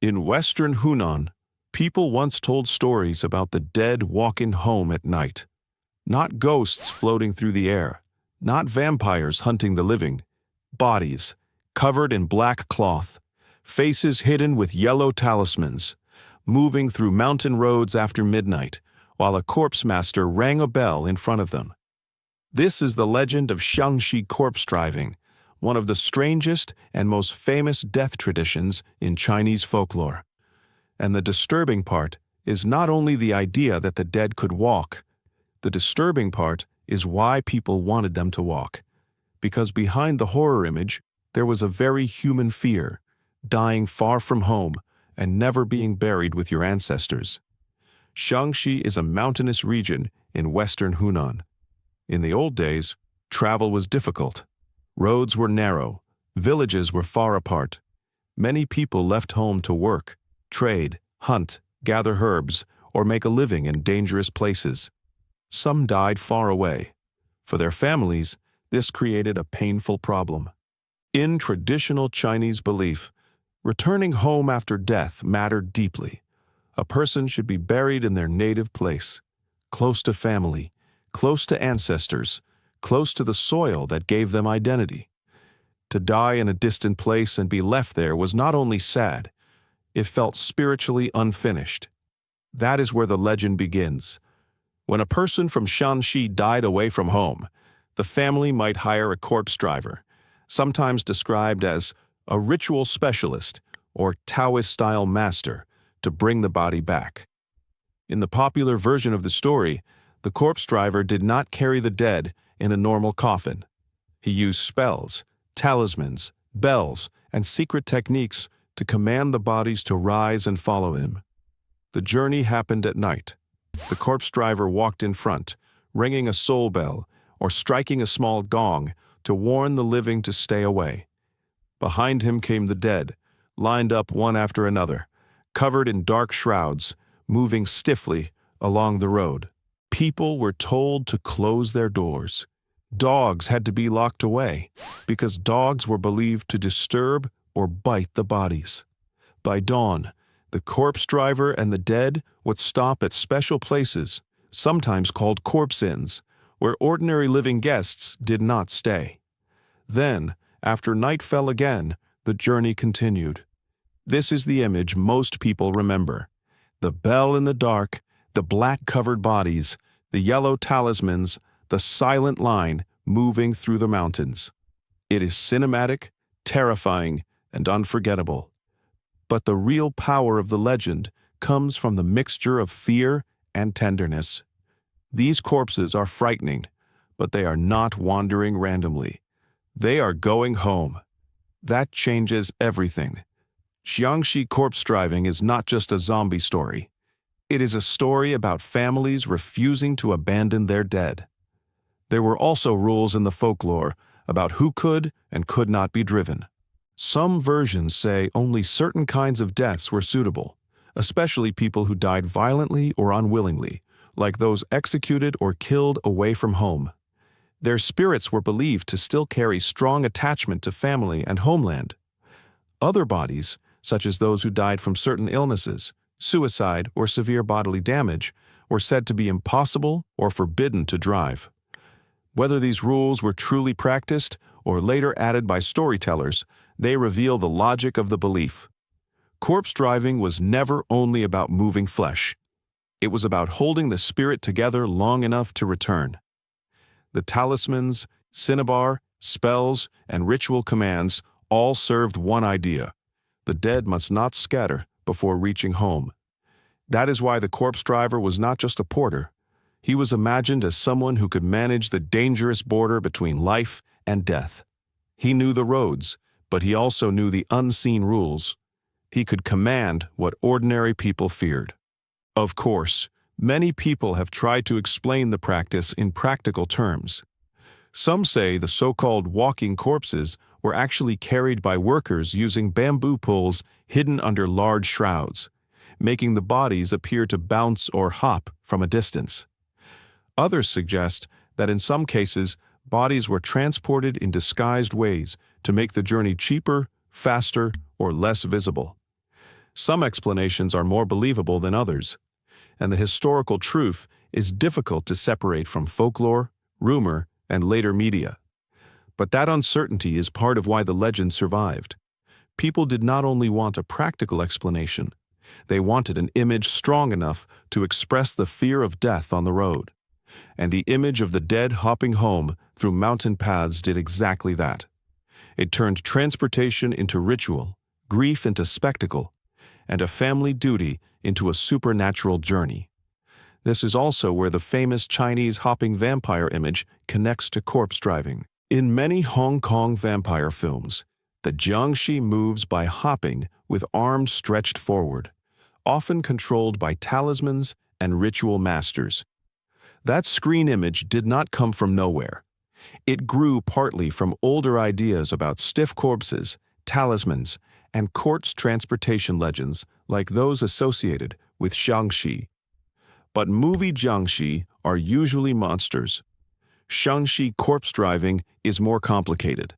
In western Hunan, people once told stories about the dead walking home at night. Not ghosts floating through the air, not vampires hunting the living. Bodies, covered in black cloth, faces hidden with yellow talismans, moving through mountain roads after midnight, while a corpse master rang a bell in front of them. This is the legend of Xiangxi corpse driving, one of the strangest and most famous death traditions in Chinese folklore. And the disturbing part is not only the idea that the dead could walk. The disturbing part is why people wanted them to walk. Because behind the horror image, there was a very human fear, dying far from home and never being buried with your ancestors. Xiangxi is a mountainous region in western Hunan. In the old days, travel was difficult. Roads were narrow, villages were far apart. Many people left home to work, trade, hunt, gather herbs, or make a living in dangerous places. Some died far away. For their families, this created a painful problem. In traditional Chinese belief, returning home after death mattered deeply. A person should be buried in their native place, close to family, close to ancestors, close to the soil that gave them identity. To die in a distant place and be left there was not only sad, it felt spiritually unfinished. That is where the legend begins. When a person from Xiangxi died away from home, the family might hire a corpse driver, sometimes described as a ritual specialist or Taoist-style master, to bring the body back. In the popular version of the story, the corpse driver did not carry the dead in a normal coffin. He used spells, talismans, bells, and secret techniques to command the bodies to rise and follow him. The journey happened at night. The corpse driver walked in front, ringing a soul bell or striking a small gong to warn the living to stay away. Behind him came the dead, lined up one after another, covered in dark shrouds, moving stiffly along the road. People were told to close their doors. Dogs had to be locked away, because dogs were believed to disturb or bite the bodies. By dawn, the corpse driver and the dead would stop at special places, sometimes called corpse inns, where ordinary living guests did not stay. Then, after night fell again, the journey continued. This is the image most people remember. The bell in the dark, the black-covered bodies, the yellow talismans, the silent line moving through the mountains. It is cinematic, terrifying, and unforgettable. But the real power of the legend comes from the mixture of fear and tenderness. These corpses are frightening, but they are not wandering randomly. They are going home. That changes everything. Xiangxi corpse driving is not just a zombie story. It is a story about families refusing to abandon their dead. There were also rules in the folklore about who could and could not be driven. Some versions say only certain kinds of deaths were suitable, especially people who died violently or unwillingly, like those executed or killed away from home. Their spirits were believed to still carry strong attachment to family and homeland. Other bodies, such as those who died from certain illnesses, suicide, or severe bodily damage, were said to be impossible or forbidden to drive. Whether these rules were truly practiced or later added by storytellers, they reveal the logic of the belief. Corpse driving was never only about moving flesh. It was about holding the spirit together long enough to return. The talismans, cinnabar, spells, and ritual commands all served one idea: the dead must not scatter before reaching home. That is why the corpse driver was not just a porter. He was imagined as someone who could manage the dangerous border between life and death. He knew the roads, but he also knew the unseen rules. He could command what ordinary people feared. Of course, many people have tried to explain the practice in practical terms. Some say the so-called walking corpses were actually carried by workers using bamboo poles hidden under large shrouds, making the bodies appear to bounce or hop from a distance. Others suggest that in some cases, bodies were transported in disguised ways to make the journey cheaper, faster, or less visible. Some explanations are more believable than others, and the historical truth is difficult to separate from folklore, rumor, and later media. But that uncertainty is part of why the legend survived. People did not only want a practical explanation, they wanted an image strong enough to express the fear of death on the road. And the image of the dead hopping home through mountain paths did exactly that. It turned transportation into ritual, grief into spectacle, and a family duty into a supernatural journey. This is also where the famous Chinese hopping vampire image connects to corpse driving. In many Hong Kong vampire films, the jiangshi moves by hopping with arms stretched forward, often controlled by talismans and ritual masters. That screen image did not come from nowhere. It grew partly from older ideas about stiff corpses, talismans, and corpse transportation legends like those associated with Xiangxi. But movie jiangshi are usually monsters. Xiangxi corpse driving is more complicated.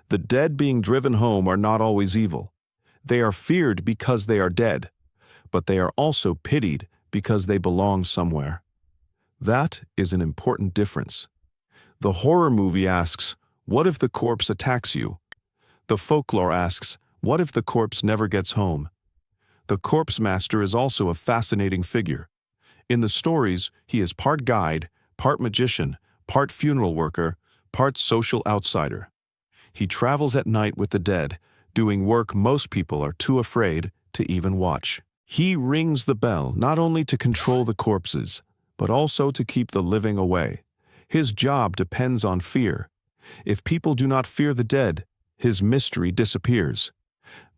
The dead being driven home are not always evil. They are feared because they are dead, but they are also pitied because they belong somewhere. That is an important difference. The horror movie asks, what if the corpse attacks you? The folklore asks, what if the corpse never gets home? The corpse master is also a fascinating figure. In the stories, he is part guide, part magician, part funeral worker, part social outsider. He travels at night with the dead, doing work most people are too afraid to even watch. He rings the bell not only to control the corpses, but also to keep the living away. His job depends on fear. If people do not fear the dead, his mystery disappears.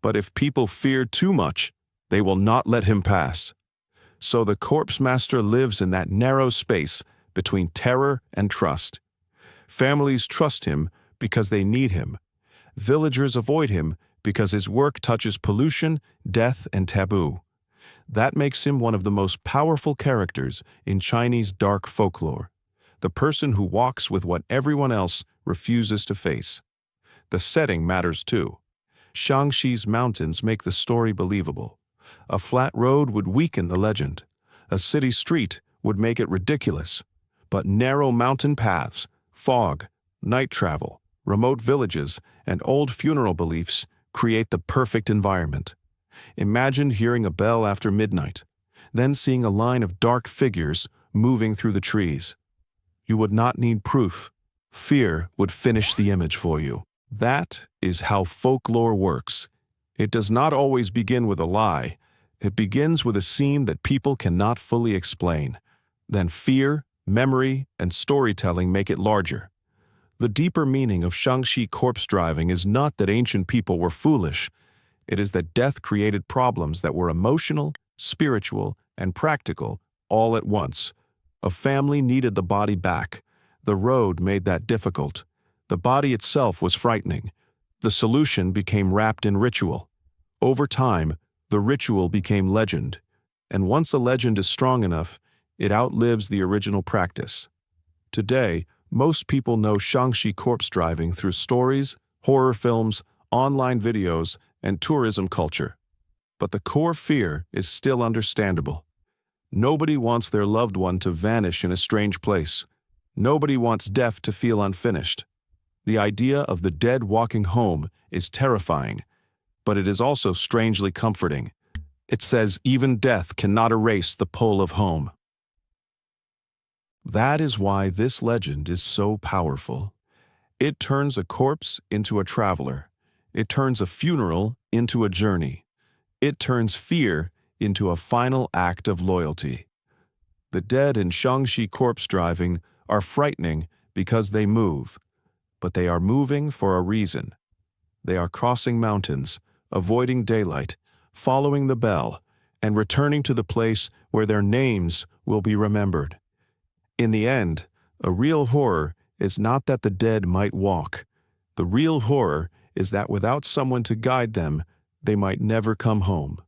But if people fear too much, they will not let him pass. So the corpse master lives in that narrow space between terror and trust. Families trust him because they need him. Villagers avoid him because his work touches pollution, death, and taboo. That makes him one of the most powerful characters in Chinese dark folklore, the person who walks with what everyone else refuses to face. The setting matters too. Xiangxi's mountains make the story believable. A flat road would weaken the legend. A city street would make it ridiculous. But narrow mountain paths, fog, night travel, remote villages, and old funeral beliefs create the perfect environment. Imagine hearing a bell after midnight, then seeing a line of dark figures moving through the trees. You would not need proof. Fear would finish the image for you. That is how folklore works. It does not always begin with a lie. It begins with a scene that people cannot fully explain. Then fear, memory, and storytelling make it larger. The deeper meaning of Xiangxi corpse driving is not that ancient people were foolish. It is that death created problems that were emotional, spiritual, and practical all at once. A family needed the body back. The road made that difficult. The body itself was frightening. The solution became wrapped in ritual. Over time, the ritual became legend. And once a legend is strong enough, it outlives the original practice. Today, most people know Xiangxi corpse driving through stories, horror films, online videos, and tourism culture. But the core fear is still understandable. Nobody wants their loved one to vanish in a strange place. Nobody wants death to feel unfinished. The idea of the dead walking home is terrifying, but it is also strangely comforting. It says even death cannot erase the pull of home. That is why this legend is so powerful. It turns a corpse into a traveler. It turns a funeral into a journey. It turns fear into a final act of loyalty. The dead in Xiangxi corpse driving are frightening because they move, but they are moving for a reason. They are crossing mountains, avoiding daylight, following the bell, and returning to the place where their names will be remembered. In the end, a real horror is not that the dead might walk. The real horror is that without someone to guide them, they might never come home.